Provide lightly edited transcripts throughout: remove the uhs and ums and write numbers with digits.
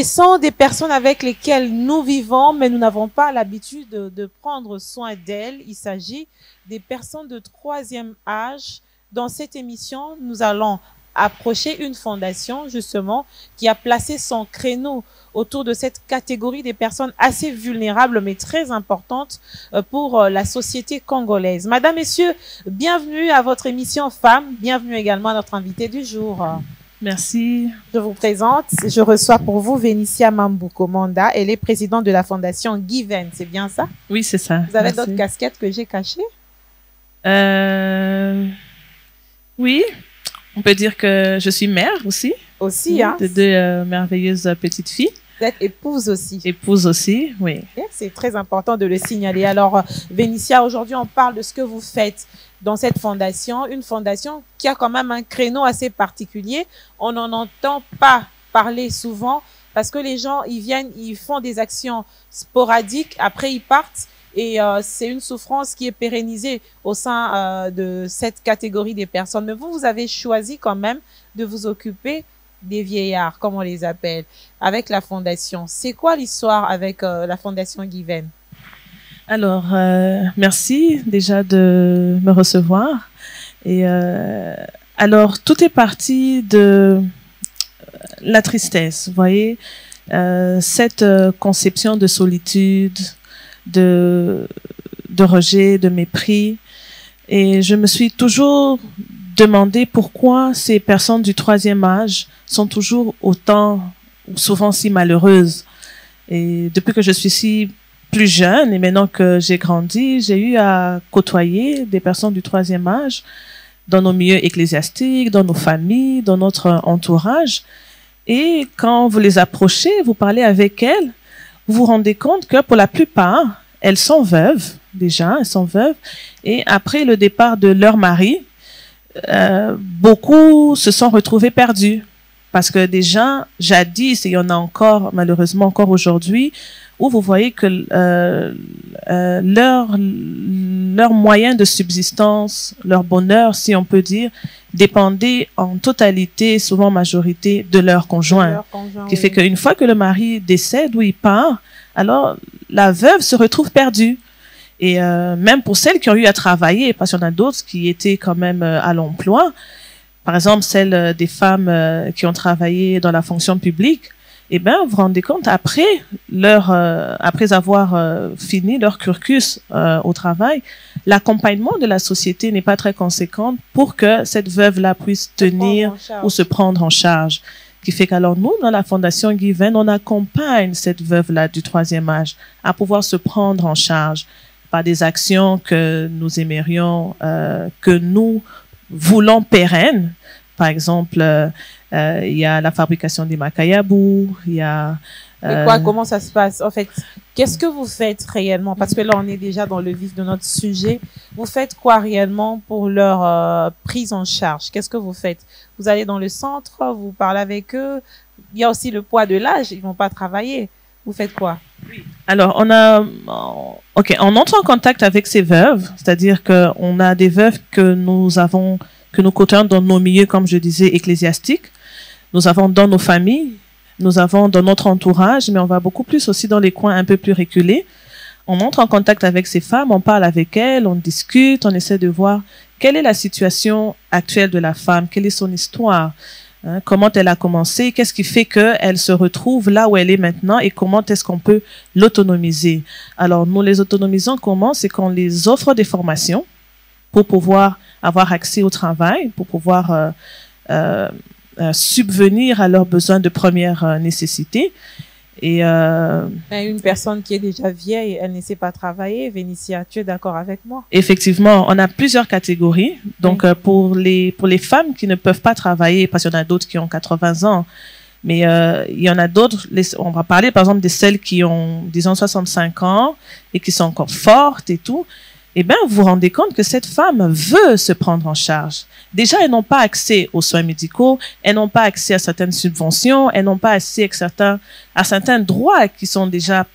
Ce sont des personnes avec lesquelles nous vivons, mais nous n'avons pas l'habitude de prendre soin d'elles. Il s'agit des personnes de troisième âge. Dans cette émission, nous allons approcher une fondation, justement, qui a placé son créneau autour de cette catégorie des personnes assez vulnérables, mais très importantes pour la société congolaise. Madame, Messieurs, bienvenue à votre émission Femmes. Bienvenue également à notre invité du jour. Merci. Je vous présente, je reçois pour vous Vénitia Mambuko-Manda. Elle est présidente de la fondation Given, c'est bien ça? Oui, c'est ça. Vous avez d'autres casquettes que j'ai cachées? Oui, on peut dire que je suis mère aussi. Aussi, oui, hein? De deux merveilleuses petites filles. Vous êtes épouse aussi. Épouse aussi, oui. C'est très important de le signaler. Alors, Vénitia, aujourd'hui, on parle de ce que vous faites dans cette fondation, une fondation qui a quand même un créneau assez particulier. On n'en entend pas parler souvent parce que les gens, ils viennent, ils font des actions sporadiques, après ils partent et c'est une souffrance qui est pérennisée au sein de cette catégorie des personnes. Mais vous avez choisi quand même de vous occuper des vieillards, comme on les appelle, avec la fondation. C'est quoi l'histoire avec la fondation Given? Alors, merci déjà de me recevoir. Et alors, tout est parti de la tristesse, vous voyez, cette conception de solitude, de rejet, de mépris. Et je me suis toujours demandé pourquoi ces personnes du troisième âge sont toujours autant, ou souvent si malheureuses. Et depuis que je suis si plus jeune et maintenant que j'ai grandi, j'ai eu à côtoyer des personnes du troisième âge dans nos milieux ecclésiastiques, dans nos familles, dans notre entourage. Et quand vous les approchez, vous parlez avec elles, vous vous rendez compte que pour la plupart, elles sont veuves, déjà, elles sont veuves. Et après le départ de leur mari, beaucoup se sont retrouvés perdus. Parce que déjà, jadis, et il y en a encore, malheureusement encore aujourd'hui, où vous voyez que leur moyen de subsistance, leur bonheur, si on peut dire, dépendait en totalité, souvent majorité, de leur conjoint. Qui fait qu'une fois que le mari décède ou il part, alors la veuve se retrouve perdue. Et même pour celles qui ont eu à travailler, parce qu'il y en a d'autres qui étaient quand même à l'emploi, par exemple celles des femmes qui ont travaillé dans la fonction publique, eh ben, vous vous rendez compte, après avoir fini leur cursus au travail, l'accompagnement de la société n'est pas très conséquent pour que cette veuve-là puisse tenir ou se prendre en charge. Qui fait qu'alors nous, dans la Fondation Given, on accompagne cette veuve-là du troisième âge à pouvoir se prendre en charge par des actions que nous aimerions, que nous voulons pérennes. Par exemple, il y a la fabrication des makayabou, il y a... Comment ça se passe? En fait, qu'est-ce que vous faites réellement? Parce que là, on est déjà dans le vif de notre sujet. Vous faites quoi réellement pour leur prise en charge? Qu'est-ce que vous faites? Vous allez dans le centre, vous parlez avec eux. Il y a aussi le poids de l'âge, ils vont pas travailler. Vous faites quoi? Alors, on entre en contact avec ces veuves, c'est-à-dire qu'on a des veuves que nous côtoyons dans nos milieux, comme je disais, ecclésiastiques. Nous avons dans nos familles, nous avons dans notre entourage, mais on va beaucoup plus aussi dans les coins un peu plus reculés. On entre en contact avec ces femmes, on parle avec elles, on discute, on essaie de voir quelle est la situation actuelle de la femme, quelle est son histoire, hein, comment elle a commencé, qu'est-ce qui fait qu'elle se retrouve là où elle est maintenant et comment est-ce qu'on peut l'autonomiser. Alors, nous les autonomisons comment? C'est qu'on les offre des formations pour pouvoir avoir accès au travail, pour pouvoir subvenir à leurs besoins de première nécessité. Et une personne qui est déjà vieille, elle ne sait pas travailler. Vénitia, tu es d'accord avec moi? Effectivement, on a plusieurs catégories. Donc, pour les femmes qui ne peuvent pas travailler, parce qu'il y en a d'autres qui ont 80 ans, mais il y en a d'autres, on va parler par exemple de celles qui ont, disons, 65 ans et qui sont encore fortes et tout. Eh bien, vous vous rendez compte que cette femme veut se prendre en charge. Déjà, elles n'ont pas accès aux soins médicaux, elles n'ont pas accès à certaines subventions, elles n'ont pas accès à certains droits qui sont déjà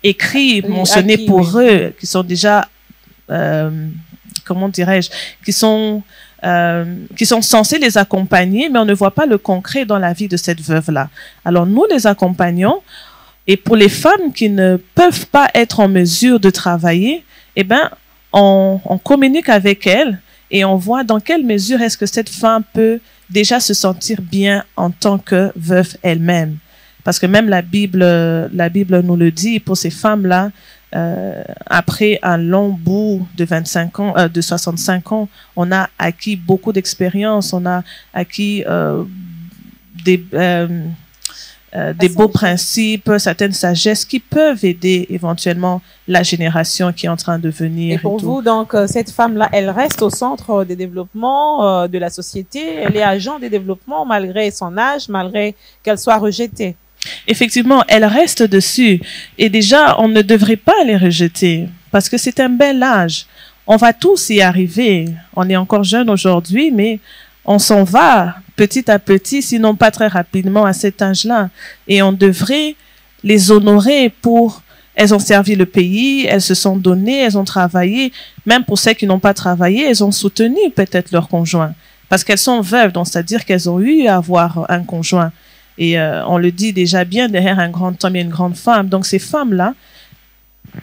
écrits, mentionnés pour eux, qui sont déjà, comment dirais-je, qui sont qui sont censés les accompagner, mais on ne voit pas le concret dans la vie de cette veuve-là. Alors nous les accompagnons, et pour les femmes qui ne peuvent pas être en mesure de travailler, eh ben on communique avec elles et on voit dans quelle mesure est-ce que cette femme peut déjà se sentir bien en tant que veuve elle-même. Parce que même la Bible nous le dit, pour ces femmes-là, après un long bout de 25 ans, de 65 ans, on a acquis beaucoup d'expérience, on a acquis des beaux principes, certaines sagesses qui peuvent aider éventuellement la génération qui est en train de venir. Et pour vous, donc, cette femme-là, elle reste au centre des développements de la société, elle est agent des développements malgré son âge, malgré qu'elle soit rejetée. Effectivement, elle reste dessus. Et déjà, on ne devrait pas les rejeter parce que c'est un bel âge. On va tous y arriver. On est encore jeune aujourd'hui, mais on s'en va petit à petit, sinon pas très rapidement à cet âge-là. Et on devrait les honorer pour... Elles ont servi le pays, elles se sont données, elles ont travaillé. Même pour celles qui n'ont pas travaillé, elles ont soutenu peut-être leur conjoint. Parce qu'elles sont veuves, donc c'est-à-dire qu'elles ont eu à avoir un conjoint. Et on le dit déjà bien, derrière un grand homme, il y a une grande femme. Donc ces femmes-là,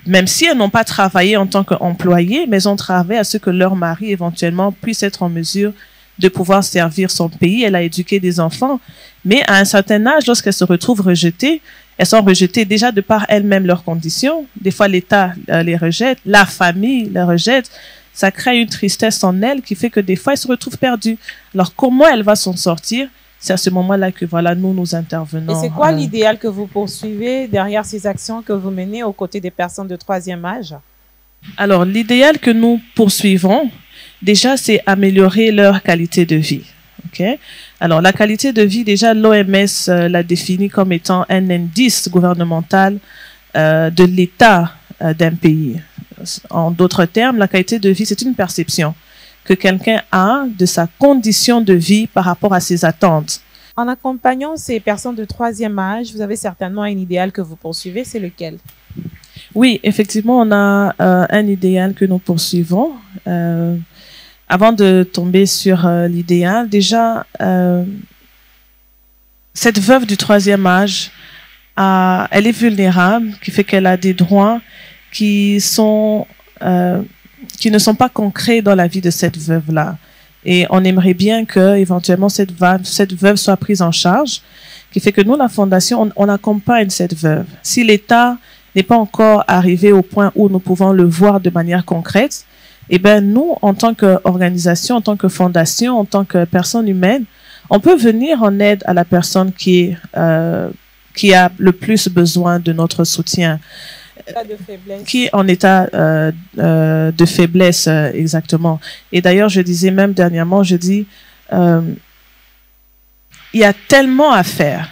même si elles n'ont pas travaillé en tant qu'employées, mais elles ont travaillé à ce que leur mari éventuellement puisse être en mesure de pouvoir servir son pays. Elle a éduqué des enfants. Mais à un certain âge, lorsqu'elles se retrouvent rejetées, elles sont rejetées déjà de par elles-mêmes leurs conditions. Des fois, l'État les rejette, la famille les rejette. Ça crée une tristesse en elles qui fait que des fois, elles se retrouvent perdues. Alors, comment elle va s'en sortir? C'est à ce moment-là que voilà, nous intervenons. Et c'est quoi l'idéal que vous poursuivez derrière ces actions que vous menez aux côtés des personnes de troisième âge? Alors, l'idéal que nous poursuivons, déjà, c'est améliorer leur qualité de vie. Okay? Alors, la qualité de vie, déjà, l'OMS l'a définie comme étant un indice gouvernemental de l'état d'un pays. En d'autres termes, la qualité de vie, c'est une perception que quelqu'un a de sa condition de vie par rapport à ses attentes. En accompagnant ces personnes de troisième âge, vous avez certainement un idéal que vous poursuivez, c'est lequel? Oui, effectivement, on a un idéal que nous poursuivons. Avant de tomber sur l'idéal, déjà, cette veuve du troisième âge, elle est vulnérable, qui fait qu'elle a des droits qui ne sont pas concrets dans la vie de cette veuve-là. Et on aimerait bien que, éventuellement, cette veuve soit prise en charge, qui fait que nous, la Fondation, on accompagne cette veuve. Si l'État n'est pas encore arrivé au point où nous pouvons le voir de manière concrète, eh ben, nous, en tant qu'organisation, en tant que fondation, en tant que personne humaine, on peut venir en aide à la personne qui a le plus besoin de notre soutien. Qui est en état de faiblesse, exactement. Et d'ailleurs, je disais même dernièrement, il y a tellement à faire.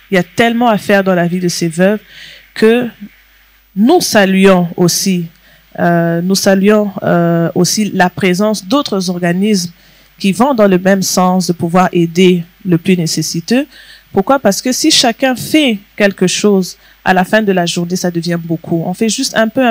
Il y a tellement à faire dans la vie de ces veuves que nous saluons aussi. Aussi la présence d'autres organismes qui vont dans le même sens de pouvoir aider le plus nécessiteux. Pourquoi? Parce que si chacun fait quelque chose, à la fin de la journée, ça devient beaucoup. On fait juste un peu.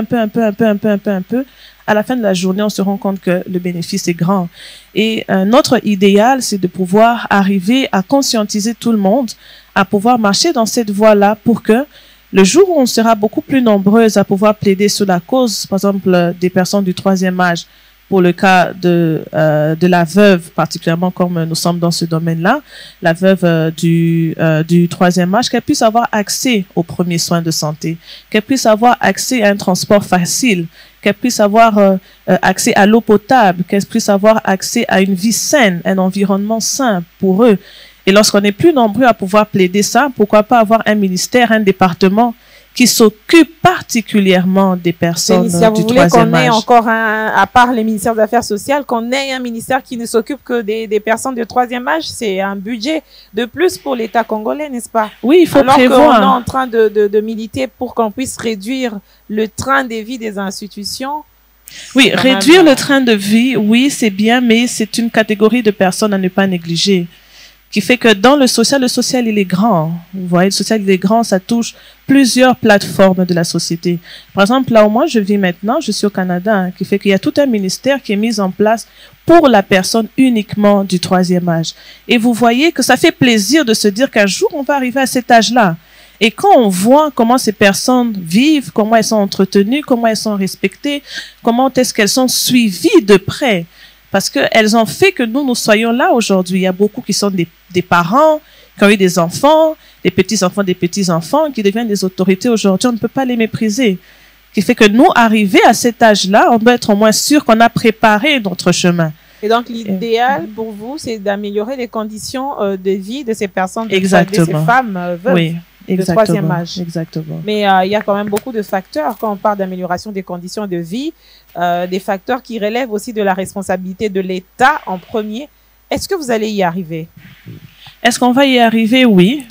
À la fin de la journée, on se rend compte que le bénéfice est grand. Et notre idéal, c'est de pouvoir arriver à conscientiser tout le monde, à pouvoir marcher dans cette voie-là pour que le jour où on sera beaucoup plus nombreuses à pouvoir plaider sur la cause, par exemple, des personnes du troisième âge, pour le cas de la veuve, particulièrement comme nous sommes dans ce domaine-là, la veuve du troisième âge, qu'elle puisse avoir accès aux premiers soins de santé, qu'elle puisse avoir accès à un transport facile, qu'elle puisse avoir accès à l'eau potable, qu'elle puisse avoir accès à une vie saine, un environnement sain pour eux. Et lorsqu'on est plus nombreux à pouvoir plaider ça, pourquoi pas avoir un ministère, un département qui s'occupe particulièrement des personnes du troisième âge. Vous voulez qu'on ait encore à part les ministères des Affaires sociales, qu'on ait un ministère qui ne s'occupe que des personnes de troisième âge? C'est un budget de plus pour l'État congolais, n'est-ce pas? Oui, il faut prévoir. Alors qu'on est en train de militer pour qu'on puisse réduire le train de vie des institutions. Oui, réduire le train de vie, oui, c'est bien, mais c'est une catégorie de personnes à ne pas négliger. qui fait que dans le social, il est grand. Vous voyez, le social, il est grand, ça touche plusieurs plateformes de la société. Par exemple, là où moi je vis maintenant, je suis au Canada, hein, qui fait qu'il y a tout un ministère qui est mis en place pour la personne uniquement du 3e âge. Et vous voyez que ça fait plaisir de se dire qu'un jour, on va arriver à cet âge-là. Et quand on voit comment ces personnes vivent, comment elles sont entretenues, comment elles sont respectées, comment est-ce qu'elles sont suivies de près, parce qu'elles ont fait que nous soyons là aujourd'hui. Il y a beaucoup qui sont des parents, qui ont eu des enfants, des petits-enfants, qui deviennent des autorités aujourd'hui. On ne peut pas les mépriser. Qui fait que nous, arrivés à cet âge-là, on doit être au moins sûr qu'on a préparé notre chemin. Et donc, l'idéal pour vous, c'est d'améliorer les conditions de vie de ces personnes, de ces femmes veuves. Oui. Exactement, de 3e âge. Exactement. Mais il y a quand même beaucoup de facteurs quand on parle d'amélioration des conditions de vie, des facteurs qui relèvent aussi de la responsabilité de l'État en premier. Est-ce que vous allez y arriver? Est-ce qu'on va y arriver? Oui,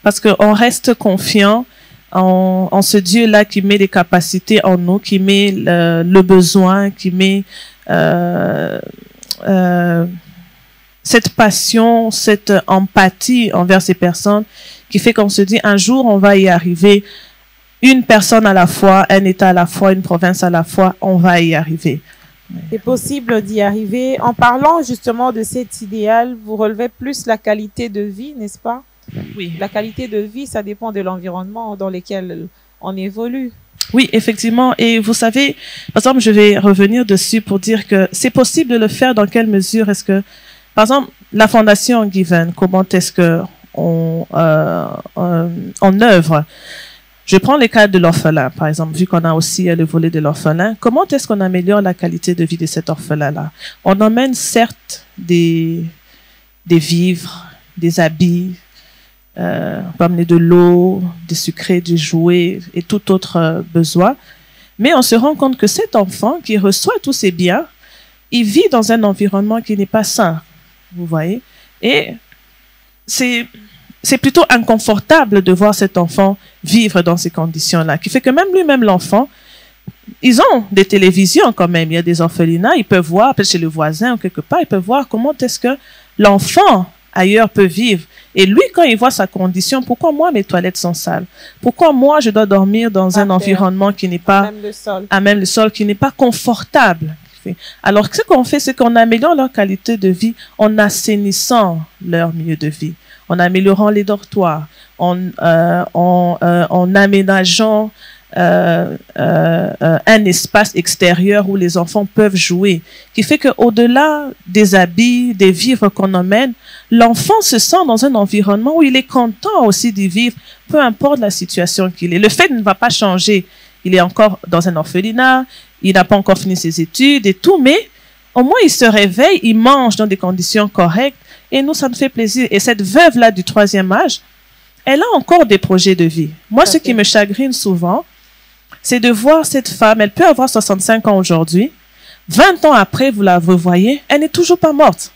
parce qu'on reste confiant en ce Dieu-là qui met des capacités en nous, qui met le besoin, qui met cette passion, cette empathie envers ces personnes, qui fait qu'on se dit un jour on va y arriver, une personne à la fois, un État à la fois, une province à la fois, on va y arriver. C'est possible d'y arriver. En parlant justement de cet idéal, vous relevez plus la qualité de vie, n'est-ce pas? Oui. La qualité de vie, ça dépend de l'environnement dans lequel on évolue. Oui, effectivement. Et vous savez, par exemple, je vais revenir dessus pour dire que c'est possible de le faire. Dans quelle mesure est-ce que, par exemple, la Fondation Given, comment est-ce que on œuvre? Je prends les cas de l'orphelin, par exemple, vu qu'on a aussi le volet de l'orphelin. Comment est-ce qu'on améliore la qualité de vie de cet orphelin-là? On emmène certes des vivres, des habits, on peut amener de l'eau, des sucrés, des jouets et tout autre besoin. Mais on se rend compte que cet enfant qui reçoit tous ces biens, il vit dans un environnement qui n'est pas sain, vous voyez. Et c'est plutôt inconfortable de voir cet enfant vivre dans ces conditions-là, qui fait que même lui-même, l'enfant, ils ont des télévisions quand même, il y a des orphelinats, ils peuvent voir, peut-être chez le voisin ou quelque part, ils peuvent voir comment est-ce que l'enfant ailleurs peut vivre. Et lui, quand il voit sa condition, pourquoi moi mes toilettes sont sales? Pourquoi moi je dois dormir dans un environnement qui n'est pas à même le sol, qui n'est pas confortable? Alors, ce qu'on fait, c'est qu'on améliore leur qualité de vie en assainissant leur milieu de vie, en améliorant les dortoirs, en aménageant un espace extérieur où les enfants peuvent jouer, qui fait qu'au-delà des habits, des vivres qu'on emmène, l'enfant se sent dans un environnement où il est content aussi d'y vivre, peu importe la situation qu'il est. Le fait ne va pas changer. Il est encore dans un orphelinat, il n'a pas encore fini ses études et tout, mais au moins il se réveille, il mange dans des conditions correctes et nous, ça nous fait plaisir. Et cette veuve-là du 3e âge, elle a encore des projets de vie. Moi, ce qui me chagrine souvent, c'est de voir cette femme, elle peut avoir 65 ans aujourd'hui, 20 ans après, vous la revoyez, elle n'est toujours pas morte.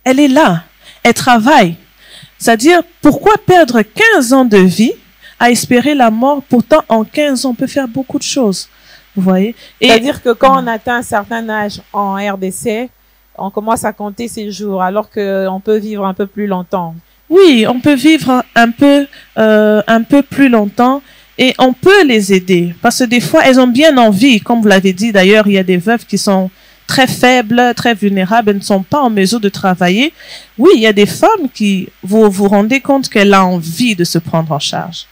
Elle est là, elle travaille. C'est-à-dire, pourquoi perdre 15 ans de vie à espérer la mort? Pourtant, en 15 ans, on peut faire beaucoup de choses. Vous voyez? C'est-à-dire que quand on atteint un certain âge en RDC, on commence à compter ses jours, alors qu'on peut vivre un peu plus longtemps. Oui, on peut vivre un peu plus longtemps et on peut les aider. Parce que des fois, elles ont bien envie. Comme vous l'avez dit, d'ailleurs, il y a des veuves qui sont très faibles, très vulnérables, elles ne sont pas en mesure de travailler. Oui, il y a des femmes qui, vous vous rendez compte qu'elle a envie de se prendre en charge.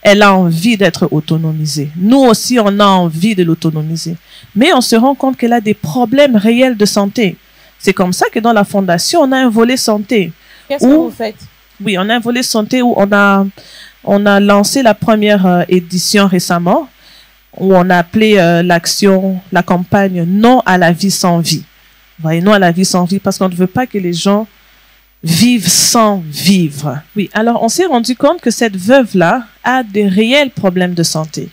Elle a envie d'être autonomisée. Nous aussi, on a envie de l'autonomiser. Mais on se rend compte qu'elle a des problèmes réels de santé. C'est comme ça que dans la fondation, on a un volet santé. Qu'est-ce que vous faites? Oui, on a un volet santé où on a lancé la première édition récemment, où on a appelé la campagne Non à la vie sans vie. Vous voyez, non à la vie sans vie, parce qu'on ne veut pas que les gens vivent sans vivre. Oui, alors on s'est rendu compte que cette veuve-là a des réels problèmes de santé.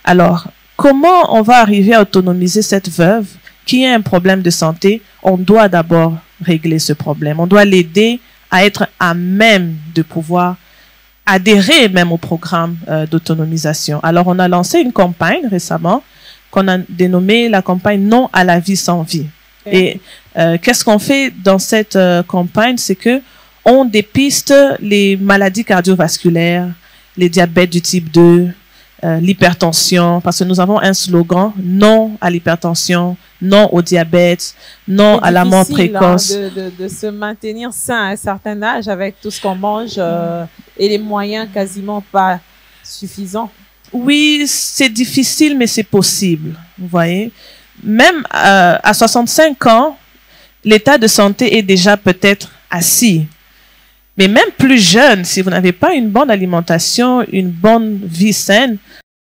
Alors, comment on va arriver à autonomiser cette veuve qui a un problème de santé? On doit d'abord régler ce problème. On doit l'aider à être à même de pouvoir adhérer même au programme d'autonomisation. Alors, on a lancé une campagne récemment qu'on a dénommée la campagne Non à la vie sans vie. Et qu'est-ce qu'on fait dans cette campagne? C'est que on dépiste les maladies cardiovasculaires, les diabètes du type 2, l'hypertension, parce que nous avons un slogan, non à l'hypertension, non au diabète, non à la mort précoce. De se maintenir sain à un certain âge avec tout ce qu'on mange et les moyens quasiment pas suffisants. Oui, c'est difficile, mais c'est possible, vous voyez. Même à 65 ans, l'état de santé est déjà peut-être assis. Mais même plus jeune, si vous n'avez pas une bonne alimentation, une bonne vie saine,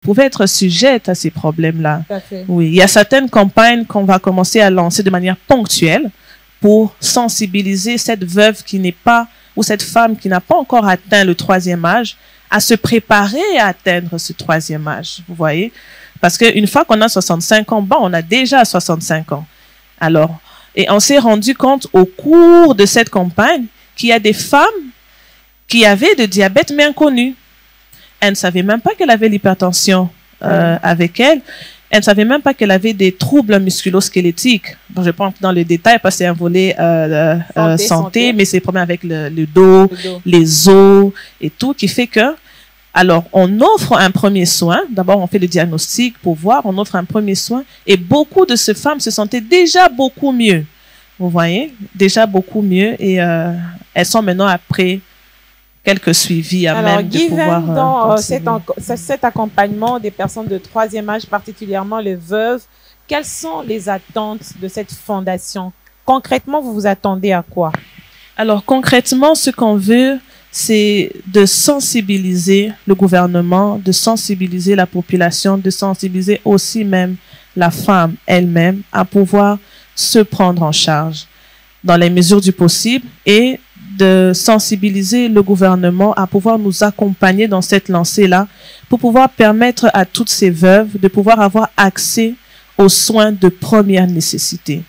vous pouvez être sujette à ces problèmes-là. Oui, il y a certaines campagnes qu'on va commencer à lancer de manière ponctuelle pour sensibiliser cette veuve qui n'est pas, ou cette femme qui n'a pas encore atteint le 3e âge, à se préparer à atteindre ce 3e âge, vous voyez. Parce qu'une fois qu'on a 65 ans, bon, on a déjà 65 ans. Alors, et on s'est rendu compte au cours de cette campagne qu'il y a des femmes qui avaient de diabète mais inconnues. Elle ne savait même pas qu'elle avait l'hypertension avec elle. Elle ne savait même pas qu'elle avait des troubles musculo-squelettiques. Bon, je ne vais pas entrer dans le détail parce que c'est un volet santé, mais c'est problème avec le dos, les os et tout, qui fait que, alors, on offre un premier soin. D'abord, on fait le diagnostic pour voir, on offre un premier soin. Et beaucoup de ces femmes se sentaient déjà beaucoup mieux. Vous voyez, déjà beaucoup mieux. Et elles sont maintenant après quelques suivis à même de pouvoir... dans cet accompagnement des personnes de 3e âge, particulièrement les veuves, quelles sont les attentes de cette fondation? Concrètement, vous vous attendez à quoi? Alors, concrètement, ce qu'on veut, c'est de sensibiliser le gouvernement, de sensibiliser la population, de sensibiliser aussi même la femme elle-même à pouvoir se prendre en charge dans les mesures du possible et de sensibiliser le gouvernement à pouvoir nous accompagner dans cette lancée-là pour pouvoir permettre à toutes ces veuves de pouvoir avoir accès aux soins de première nécessité.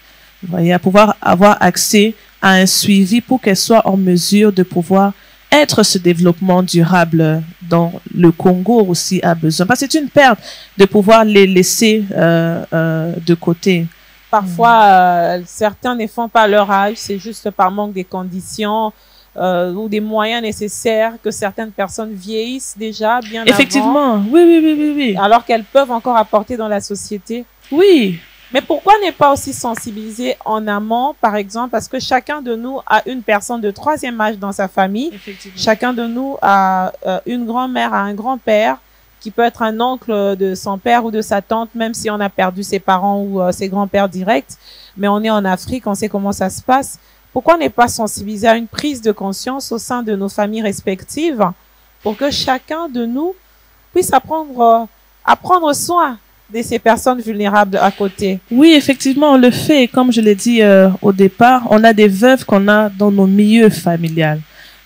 Vous voyez, à pouvoir avoir accès à un suivi pour qu'elles soient en mesure de pouvoir être ce développement durable dont le Congo aussi a besoin. Parce que c'est une perte de pouvoir les laisser de côté. Parfois, certains ne font pas leur âge, c'est juste par manque des conditions ou des moyens nécessaires que certaines personnes vieillissent déjà bien Effectivement, avant, oui. alors qu'elles peuvent encore apporter dans la société. Oui. Mais pourquoi ne pas aussi sensibiliser en amont, par exemple, parce que chacun de nous a une personne de 3e âge dans sa famille. Chacun de nous a une grand-mère, a un grand-père, qui peut être un oncle de son père ou de sa tante, même si on a perdu ses parents ou ses grands-pères directs. Mais on est en Afrique, on sait comment ça se passe. Pourquoi ne pas sensibiliser à une prise de conscience au sein de nos familles respectives pour que chacun de nous puisse apprendre soin de ces personnes vulnérables à côté? Oui, effectivement, on le fait. Comme je l'ai dit au départ, on a des veuves qu'on a dans nos milieux familiales,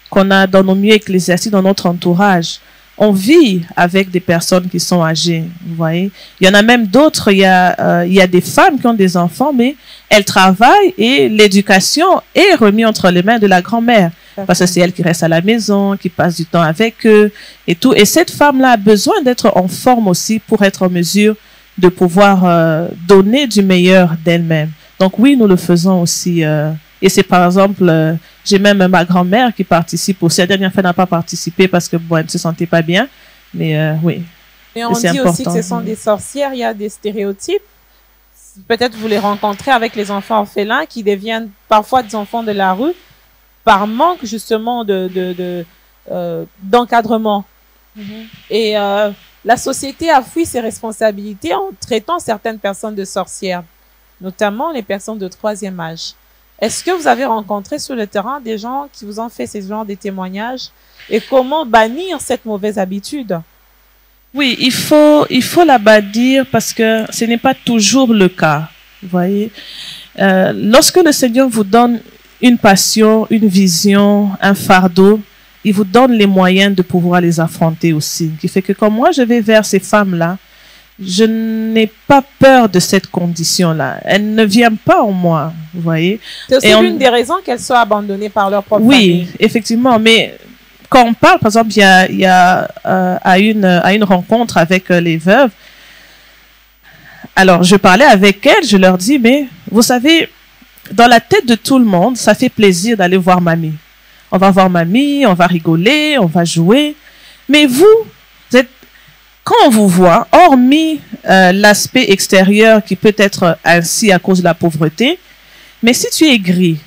qu'on a dans nos milieux ecclésiastiques, dans notre entourage. On vit avec des personnes qui sont âgées, vous voyez. Il y en a même d'autres, il y a des femmes qui ont des enfants, mais elles travaillent et l'éducation est remise entre les mains de la grand-mère. Parce que c'est elle qui reste à la maison, qui passe du temps avec eux et tout. Et cette femme-là a besoin d'être en forme aussi pour être en mesure de pouvoir donner du meilleur d'elle-même. Donc oui, nous le faisons aussi. Et c'est par exemple, j'ai même ma grand-mère qui participe aussi. La dernière fois, elle n'a pas participé parce que bon, elle ne se sentait pas bien. Mais oui. Mais on dit important aussi que ce sont des sorcières. Il y a des stéréotypes. Peut-être vous les rencontrez avec les enfants orphelins qui deviennent parfois des enfants de la rue par manque justement d'encadrement. Et la société a fui ses responsabilités en traitant certaines personnes de sorcières, notamment les personnes de 3e âge. Est-ce que vous avez rencontré sur le terrain des gens qui vous ont fait ces genres de témoignages et comment bannir cette mauvaise habitude? Oui, il faut la bannir parce que ce n'est pas toujours le cas. Vous voyez, lorsque le Seigneur vous donne une passion, une vision, un fardeau, il vous donne les moyens de pouvoir les affronter aussi. Qui fait que quand moi je vais vers ces femmes-là, je n'ai pas peur de cette condition-là. Elle ne vient pas en moi, vous voyez. C'est aussi l'une des raisons qu'elles soient abandonnées par leur propre famille. Oui, effectivement. Mais quand on parle, par exemple, il y a à une rencontre avec les veuves, alors je parlais avec elles, je leur dis, mais vous savez, dans la tête de tout le monde, ça fait plaisir d'aller voir mamie. on va voir mamie, on va rigoler, on va jouer. Mais vous êtes, quand on vous voit, hormis l'aspect extérieur qui peut être ainsi à cause de la pauvreté, mais si tu es gris,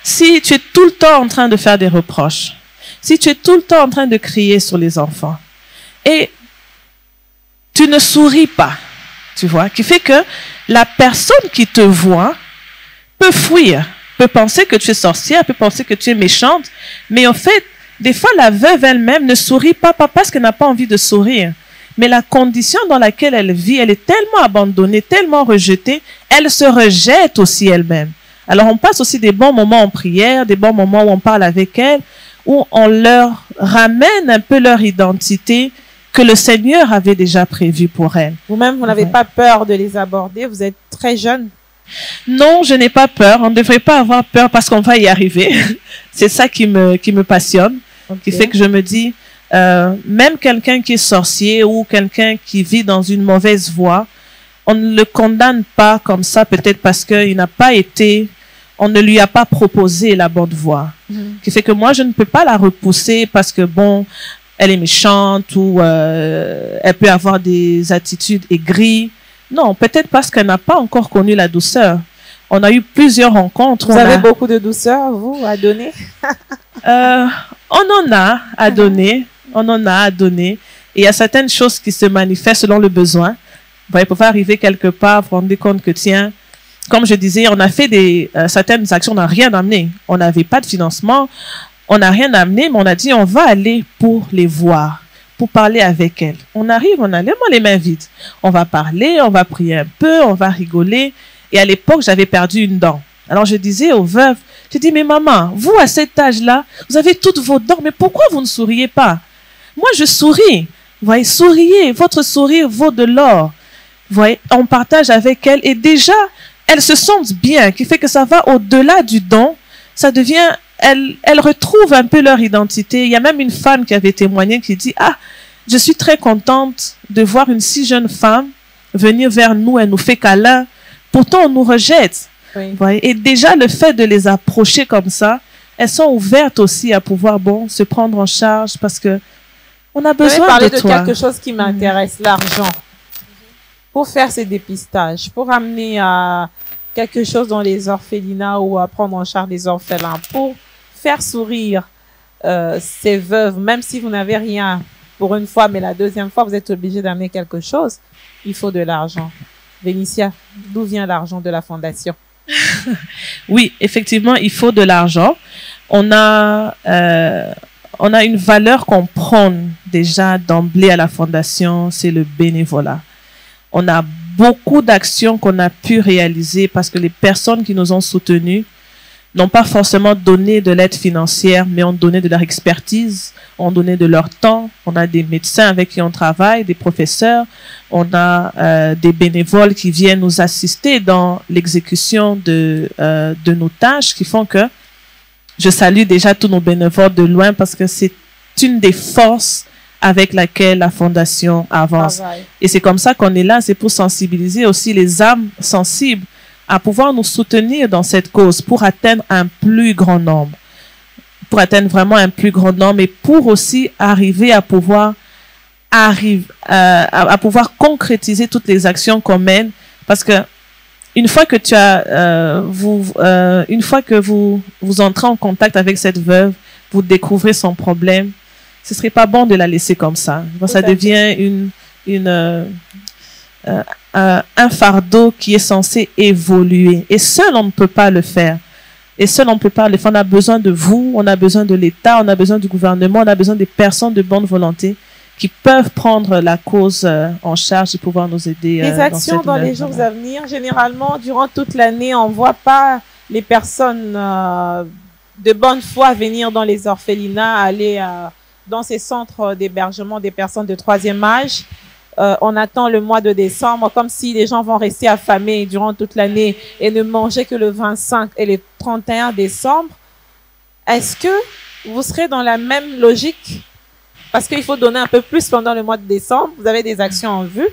si tu es tout le temps en train de faire des reproches, si tu es tout le temps en train de crier sur les enfants, et tu ne souris pas, tu vois, qui fait que la personne qui te voit peut fuir, peut penser que tu es sorcière, peut penser que tu es méchante, mais en fait, des fois, la veuve elle-même ne sourit pas parce qu'elle n'a pas envie de sourire, mais la condition dans laquelle elle vit, elle est tellement abandonnée, tellement rejetée, elle se rejette aussi elle-même. Alors, on passe aussi des bons moments en prière, des bons moments où on parle avec elle, où on leur ramène un peu leur identité que le Seigneur avait déjà prévue pour elle. Vous-même, vous n'avez pas peur de les aborder, vous êtes très jeune. Non, je n'ai pas peur. On ne devrait pas avoir peur parce qu'on va y arriver. C'est ça qui me passionne, qui fait que je me dis, même quelqu'un qui est sorcier ou quelqu'un qui vit dans une mauvaise voie, on ne le condamne pas comme ça, peut-être parce qu'il n'a pas été, on ne lui a pas proposé la bonne voie. Qui fait que moi, je ne peux pas la repousser parce que, bon, elle est méchante ou elle peut avoir des attitudes aigries. Non, peut-être parce qu'elle n'a pas encore connu la douceur. On a eu plusieurs rencontres. Vous avez beaucoup de douceur, vous, à donner? On en a à donner. On en a à donner. Et il y a certaines choses qui se manifestent selon le besoin. Vous pouvez arriver quelque part, vous vous rendez compte que, tiens, comme je disais, on a fait certaines actions, on n'a rien amené. On n'avait pas de financement, on n'a rien amené, mais on a dit, on va aller pour les voir, pour parler avec elles. On arrive, on a les mains vides. On va parler, on va prier un peu, on va rigoler. Et à l'époque, j'avais perdu une dent. Alors, je disais aux veuves, je dis, mais maman, vous, à cet âge-là, vous avez toutes vos dents, mais pourquoi vous ne souriez pas? Moi, je souris. Vous voyez, souriez, votre sourire vaut de l'or. Vous voyez, on partage avec elles et déjà, elles se sentent bien, qui fait que ça va au-delà du don. Ça devient, elles retrouvent un peu leur identité. Il y a même une femme qui avait témoigné qui dit, ah, je suis très contente de voir une si jeune femme venir vers nous, elle nous fait câlin. Pourtant, on nous rejette. Oui. Vous voyez, et déjà, le fait de les approcher comme ça, elles sont ouvertes aussi à pouvoir, bon, se prendre en charge parce que on a besoin de toi. Vous avez parlé de quelque chose qui m'intéresse, l'argent. Pour faire ces dépistages, pour amener à quelque chose dans les orphelinats ou à prendre en charge les orphelins, pour faire sourire ces veuves, même si vous n'avez rien pour une fois, mais la deuxième fois, vous êtes obligé d'amener quelque chose, il faut de l'argent. Vénitia, d'où vient l'argent de la fondation? Oui, effectivement, il faut de l'argent. On a une valeur qu'on prône déjà d'emblée à la fondation, c'est le bénévolat. On a beaucoup d'actions qu'on a pu réaliser parce que les personnes qui nous ont soutenus n'ont pas forcément donné de l'aide financière, mais ont donné de leur expertise, ont donné de leur temps. On a des médecins avec qui on travaille, des professeurs, on a des bénévoles qui viennent nous assister dans l'exécution de nos tâches, qui font que je salue déjà tous nos bénévoles de loin parce que c'est une des forces avec laquelle la fondation avance. Et c'est comme ça qu'on est là, c'est pour sensibiliser aussi les âmes sensibles à pouvoir nous soutenir dans cette cause pour atteindre un plus grand nombre. Pour atteindre vraiment un plus grand nombre et pour aussi arriver à pouvoir à pouvoir concrétiser toutes les actions qu'on mène parce que une fois que une fois que vous entrez en contact avec cette veuve, vous découvrez son problème. Ce serait pas bon de la laisser comme ça. Ça devient un fardeau qui est censé évoluer. Et seul, on ne peut pas le faire. Et seul, on ne peut pas le faire. On a besoin de vous, on a besoin de l'État, on a besoin du gouvernement, on a besoin des personnes de bonne volonté qui peuvent prendre la cause en charge et pouvoir nous aider. Les actions dans les jours à venir, généralement, durant toute l'année, on ne voit pas les personnes de bonne foi venir dans les orphelinats, aller dans ces centres d'hébergement des personnes de troisième âge. On attend le mois de décembre, comme si les gens vont rester affamés durant toute l'année et ne manger que le 25 et le 31 décembre. Est-ce que vous serez dans la même logique? Parce qu'il faut donner un peu plus pendant le mois de décembre. Vous avez des actions en vue?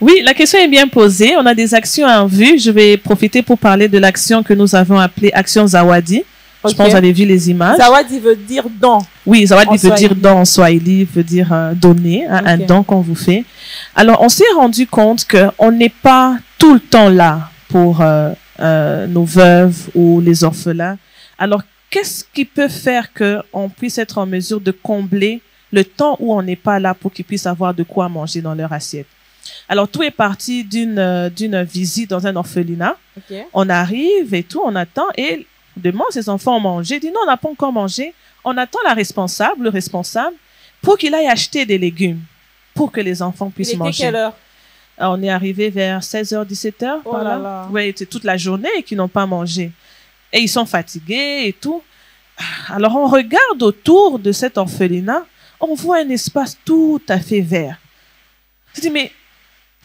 Oui, la question est bien posée. On a des actions en vue. Je vais profiter pour parler de l'action que nous avons appelée Action Zawadi. Je pense que vous avez vu les images. Zawadi veut dire don. Oui, Zawadi veut dire don en Swahili, veut dire donner, un don qu'on vous fait. Alors, on s'est rendu compte qu'on n'est pas tout le temps là pour nos veuves ou les orphelins. Alors, qu'est-ce qui peut faire qu'on puisse être en mesure de combler le temps où on n'est pas là pour qu'ils puissent avoir de quoi manger dans leur assiette? Alors, tout est parti d'une visite dans un orphelinat. Okay. On arrive et tout, on attend et on demande si les enfants ont mangé. Dit non, on n'a pas encore mangé. On attend le responsable, pour qu'il aille acheter des légumes pour que les enfants puissent manger. Quelle heure? On est arrivé vers 16h, 17h. Oh là là. Oui, c'est toute la journée qu'ils n'ont pas mangé. Et ils sont fatigués et tout. Alors, on regarde autour de cet orphelinat, on voit un espace tout à fait vert. Je dis, mais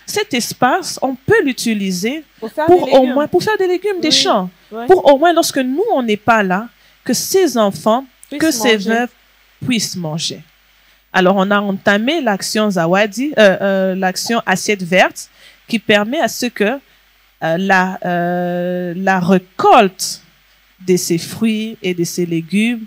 cet espace, on peut l'utiliser pour faire des légumes des champs. Oui. Pour au moins, lorsque nous, on n'est pas là, que ces enfants, ces veuves puissent manger. Alors, on a entamé l'action Zawadi, l'action assiette verte, qui permet à ce que la récolte de ces fruits et de ces légumes,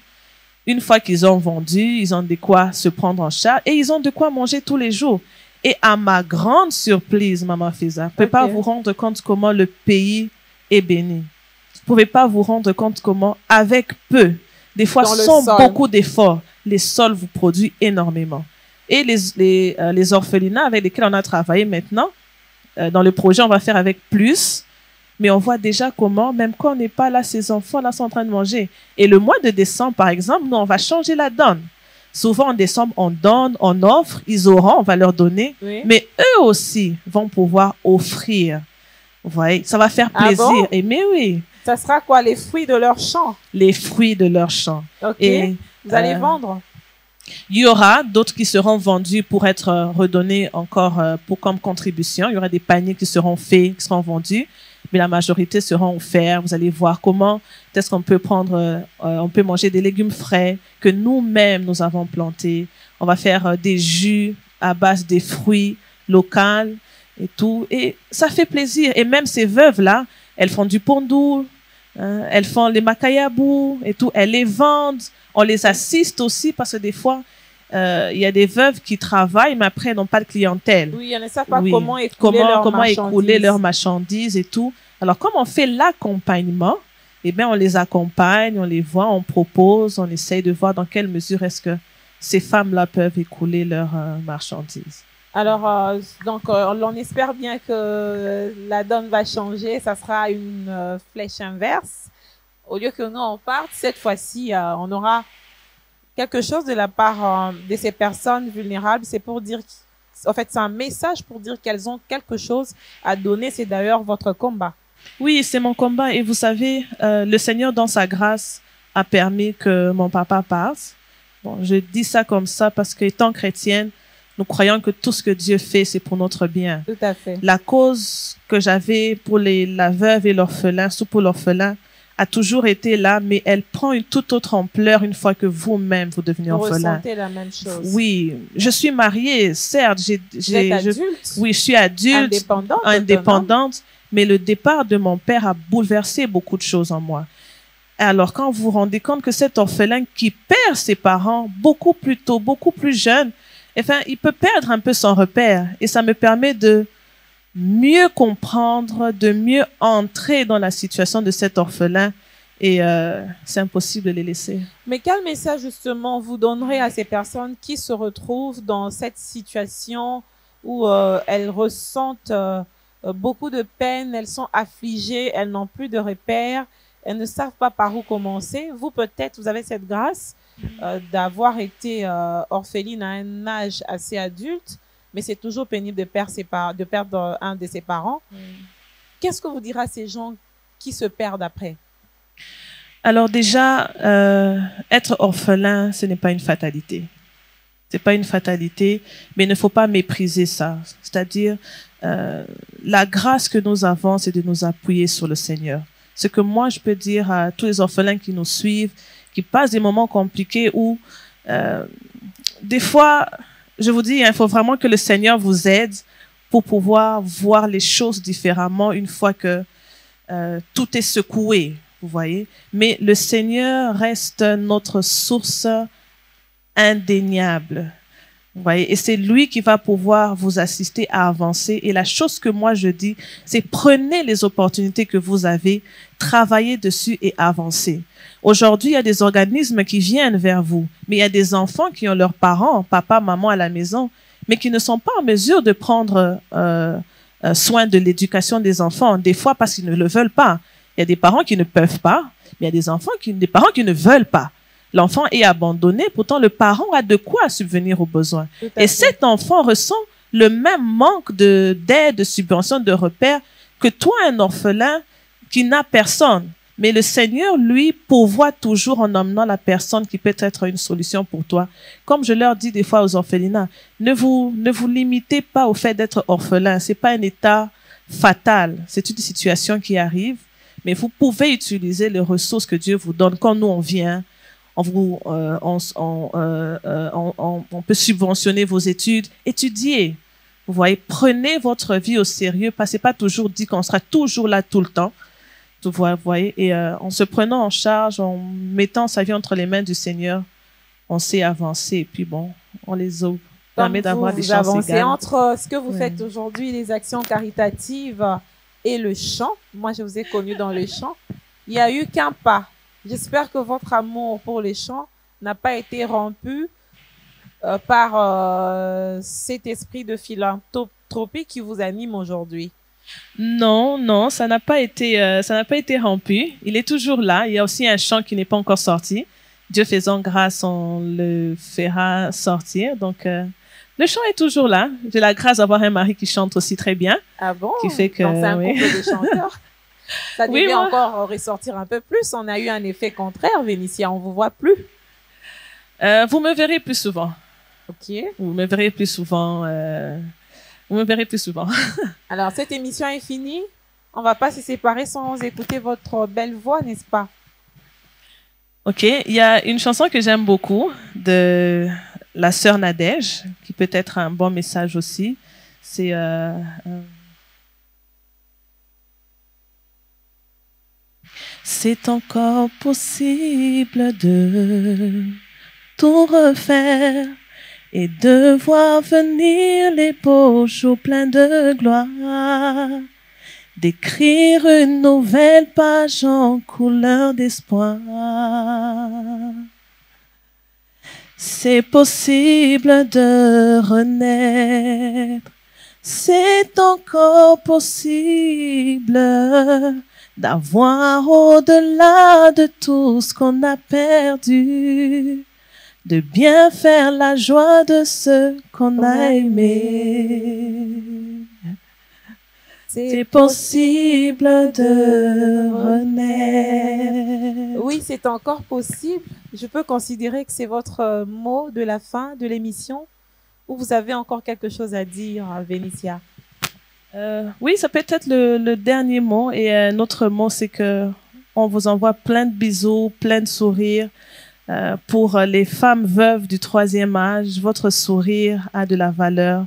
une fois qu'ils ont vendu, ils ont de quoi se prendre en charge et ils ont de quoi manger tous les jours. Et à ma grande surprise, Maman Fiza, vous ne pouvez pas vous rendre compte comment le pays est béni. Vous ne pouvez pas vous rendre compte comment, avec peu, des fois sans beaucoup d'efforts, les sols vous produisent énormément. Et les orphelinats avec lesquels on a travaillé maintenant, dans le projet, on va faire avec plus, mais on voit déjà comment, même quand on n'est pas là, ces enfants-là sont en train de manger. Et le mois de décembre, par exemple, nous, on va changer la donne. Souvent, en décembre, on donne, on offre, ils auront, on va leur donner. Oui. Mais eux aussi vont pouvoir offrir. Vous voyez, ça va faire plaisir. Ah bon? Et mais oui. Ça sera quoi? Les fruits de leur champ? Les fruits de leur champ. OK. Et, vous allez vendre? Il y aura d'autres qui seront vendus pour être redonnés encore comme contribution. Il y aura des paniers qui seront faits, qui seront vendus. Mais la majorité seront offerts. Vous allez voir comment est-ce qu'on peut on peut manger des légumes frais que nous-mêmes nous avons plantés. On va faire des jus à base des fruits locaux et tout. Et ça fait plaisir. Et même ces veuves-là, elles font du pondoul, elles font les makayabou et tout. Elles les vendent. On les assiste aussi parce que des fois, il y a des veuves qui travaillent, mais après, elles n'ont pas de clientèle. Oui, elles ne savent pas comment écouler leurs marchandises et tout. Alors, comme on fait l'accompagnement, eh bien, on les accompagne, on les voit, on propose, on essaye de voir dans quelle mesure est-ce que ces femmes-là peuvent écouler leurs marchandises. Alors, donc, on espère bien que la donne va changer. Ça sera une flèche inverse. Au lieu que nous, on parte, cette fois-ci, on aura quelque chose de la part de ces personnes vulnérables. C'est pour dire, en fait, c'est un message pour dire qu'elles ont quelque chose à donner. C'est d'ailleurs votre combat. Oui, c'est mon combat. Et vous savez, le Seigneur, dans sa grâce, a permis que mon papa passe. Bon, je dis ça comme ça parce qu'étant chrétienne, nous croyons que tout ce que Dieu fait, c'est pour notre bien. Tout à fait. La cause que j'avais pour la veuve et l'orphelin, surtout pour l'orphelin, a toujours été là, mais elle prend une toute autre ampleur une fois que vous-même, vous devenez orphelin. Vous ressentez la même chose. Oui. Je suis mariée, certes. Vous êtes adulte? Oui, je suis adulte. Indépendante. Mais le départ de mon père a bouleversé beaucoup de choses en moi. Alors, quand vous vous rendez compte que cet orphelin qui perd ses parents beaucoup plus tôt, beaucoup plus jeune, enfin, il peut perdre un peu son repère. Et ça me permet de mieux comprendre, de mieux entrer dans la situation de cet orphelin. Et c'est impossible de les laisser. Mais quel message, justement, vous donnerez à ces personnes qui se retrouvent dans cette situation où elles ressentent beaucoup de peine, elles sont affligées, elles n'ont plus de repères, elles ne savent pas par où commencer. Vous, peut-être, vous avez cette grâce d'avoir été orpheline à un âge assez adulte, mais c'est toujours pénible de perdre un de ses parents. Qu'est-ce que vous direz à ces gens qui se perdent après? Alors déjà, être orphelin, ce n'est pas une fatalité. C'est pas une fatalité, mais il ne faut pas mépriser ça. C'est-à-dire, la grâce que nous avons, c'est de nous appuyer sur le Seigneur. Ce que moi, je peux dire à tous les orphelins qui nous suivent, qui passent des moments compliqués où, des fois, je vous dis, il faut vraiment que le Seigneur vous aide pour pouvoir voir les choses différemment une fois que tout est secoué. vous voyez. Mais le Seigneur reste notre source indéniable. Vous voyez, et c'est lui qui va pouvoir vous assister à avancer. Et la chose que moi je dis, c'est prenez les opportunités que vous avez, travaillez dessus et avancez. Aujourd'hui, il y a des organismes qui viennent vers vous, mais il y a des enfants qui ont leurs parents, papa, maman à la maison, mais qui ne sont pas en mesure de prendre soin de l'éducation des enfants, des fois parce qu'ils ne le veulent pas. Il y a des parents qui ne peuvent pas, mais il y a des parents qui ne veulent pas. L'enfant est abandonné, pourtant le parent a de quoi subvenir aux besoins. Et cet enfant ressent le même manque d'aide, de subvention, de repères que toi, un orphelin qui n'a personne. Mais le Seigneur, lui, pourvoit toujours en emmenant la personne qui peut être une solution pour toi. Comme je leur dis des fois aux orphelinats, ne vous limitez pas au fait d'être orphelin. C'est pas un état fatal. C'est une situation qui arrive. Mais vous pouvez utiliser les ressources que Dieu vous donne. Quand nous, on vient, on peut subventionner vos études, étudiez. Vous voyez, prenez votre vie au sérieux, parce que c'est pas toujours dit qu'on sera toujours là tout le temps. Vous voyez, et en se prenant en charge, en mettant sa vie entre les mains du Seigneur, on sait avancer. Et puis bon, on les permet d'avoir des chances égales. Entre ce que vous faites aujourd'hui, les actions caritatives et le chant, moi je vous ai connu dans le chant, il n'y a eu qu'un pas. J'espère que votre amour pour les chants n'a pas été rompu par cet esprit de philanthropie qui vous anime aujourd'hui. Non, ça n'a pas été rompu. Il est toujours là. Il y a aussi un chant qui n'est pas encore sorti. Dieu faisant grâce, on le fera sortir. Donc, le chant est toujours là. J'ai la grâce d'avoir un mari qui chante aussi très bien. Ah bon? Qui fait que, donc, c'est un couple de chanteurs. Ça devait encore ressortir un peu plus. On a eu un effet contraire, Vénitia. On vous voit plus. Vous me verrez plus souvent. OK. Vous me verrez plus souvent. Vous me verrez plus souvent. Alors, cette émission est finie. On va pas se séparer sans écouter votre belle voix, n'est-ce pas? OK. Il y a une chanson que j'aime beaucoup de la sœur Nadège, qui peut être un bon message aussi. C'est... C'est encore possible de tout refaire et de voir venir les beaux jours pleins de gloire, d'écrire une nouvelle page en couleur d'espoir. C'est possible de renaître, c'est encore possible d'avoir au-delà de tout ce qu'on a perdu, de bien faire la joie de ceux qu'on a aimés. C'est possible de renaître. Oui, c'est encore possible. Je peux considérer que c'est votre mot de la fin de l'émission, ou vous avez encore quelque chose à dire, Vénitia? Oui, ça peut être le dernier mot. Et un autre mot, c'est que on vous envoie plein de bisous, plein de sourires. Pour les femmes veuves du 3e âge, votre sourire a de la valeur.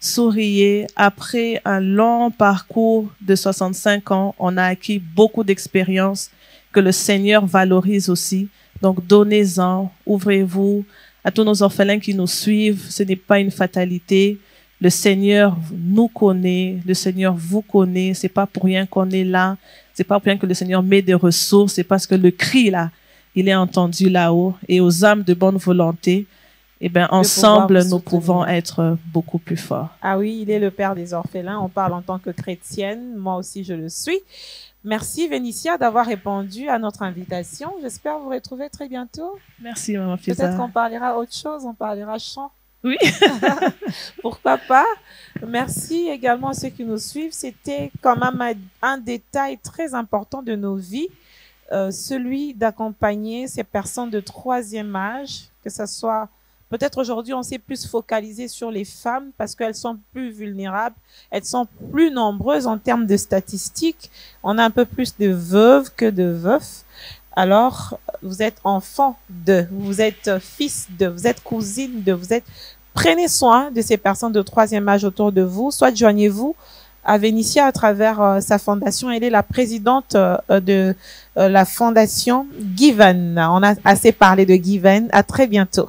Souriez. Après un long parcours de 65 ans, on a acquis beaucoup d'expérience que le Seigneur valorise aussi. Donc, donnez-en, ouvrez-vous à tous nos orphelins qui nous suivent. Ce n'est pas une fatalité. Le Seigneur nous connaît, le Seigneur vous connaît. C'est pas pour rien qu'on est là. C'est pas pour rien que le Seigneur met des ressources. C'est parce que le cri là, il est entendu là-haut. Et aux âmes de bonne volonté, eh ben, ensemble, nous pouvons être beaucoup plus forts. Ah oui, il est le Père des orphelins. On parle en tant que chrétienne. Moi aussi, je le suis. Merci, Vénitia, d'avoir répondu à notre invitation. J'espère vous retrouver très bientôt. Merci, Maman Fiza. Peut-être qu'on parlera autre chose. On parlera chant. Oui. Pourquoi pas? Merci également à ceux qui nous suivent. C'était quand même un détail très important de nos vies. Celui d'accompagner ces personnes de 3e âge, que ce soit, peut-être aujourd'hui on s'est plus focalisé sur les femmes parce qu'elles sont plus vulnérables, elles sont plus nombreuses en termes de statistiques, on a un peu plus de veuves que de veufs. Alors, vous êtes enfant de, vous êtes fils de, vous êtes cousine de, prenez soin de ces personnes de 3e âge autour de vous, soit joignez-vous à Vénitia à travers sa fondation. Elle est la présidente de la fondation Given. On a assez parlé de Given. À très bientôt.